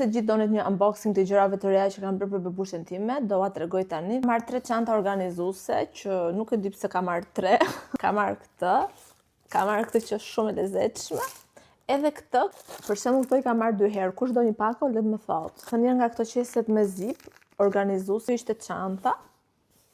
se gjithë donit një unboxing të gjërave të reja që kam bërë për bebushen time, doa të regoj tani. Marrë 3 çanta organizuese, që nuk e di pse ka marrë 3. Ka marrë këtë që është shumë e lezetshme. Edhe këtë, për shembull këto i ka marrë 2 herë. Kush do një pako, le të më thotë. Thënë një nga këto qeset me zip, organizuese, ishte çanta.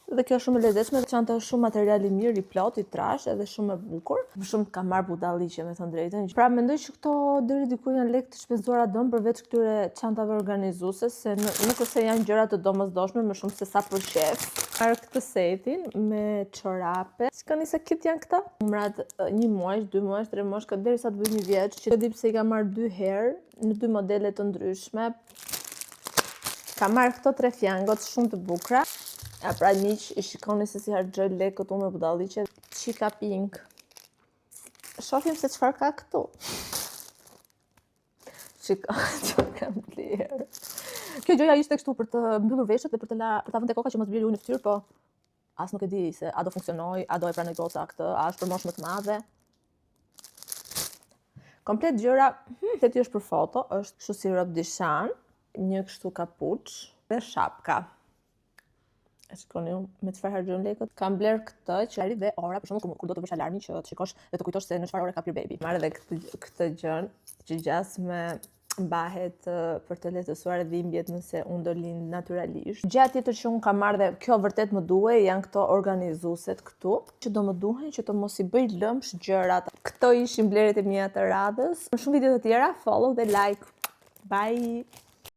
Dhe kjo është shumë e lezetshme, çanta është shumë material i mirë, i plot, i trash, edhe shumë e bukur. Më shumë ka marrë budalliqe, me thënë drejtën. Pra mendoj që këto deri diku janë lekë të shpenzuara dëm përveç këtyre çantave organizuese, se nuk ose janë gjëra të domosdoshme, më shumë se sa për shef. Marrë këtë setin me çorape. Shikoni se kit janë këta. Numrat 1 muaj, 2 muaj, 3 muaj, derisa të bëj 1 vjeç, që di pse i ka marrë 2 herë në 2 modele të ndryshme. Ka marrë këto 3 fjangot shumë të bukura. Ja, pra miq, i shikoni se si harxoj lekë këtu me budalliqe. Chica pink. Shohim se çfarë ka këtu. Shikoni që kam blerë. Kjo gjoja ishte kështu për të mbyllur veshët dhe për ta vënë te koka që mos bjerë ujë në fytyrë, po as nuk e di se a do funksionoj, a do e pranoj goca këtë, a është për moshë më të madhe. Komplet gjëra, teti është për foto, është kështu si robe dishan, një kështu kapuç dhe shapka. E shikoni me çfarë harxhon lekët. Kam bler këtë që dhe ora, për shembull kur do të bësh alarmin që të shikosh dhe të kujtosh se në çfarë ore ka pirë baby. Marr edhe këtë gjën që gjasme mbahet për të lehtësuar dhimbjet nëse unë do lind natyralisht. Gjëja tjetër që unë kam marrë dhe kjo vërtet më duhej janë këto organizueset këtu, që do më duhen që të mos i bëj lëmsh gjërat. Këto ishin blerjet e mia të radhës. Për shumë video të tjera, follow dhe like. Bye.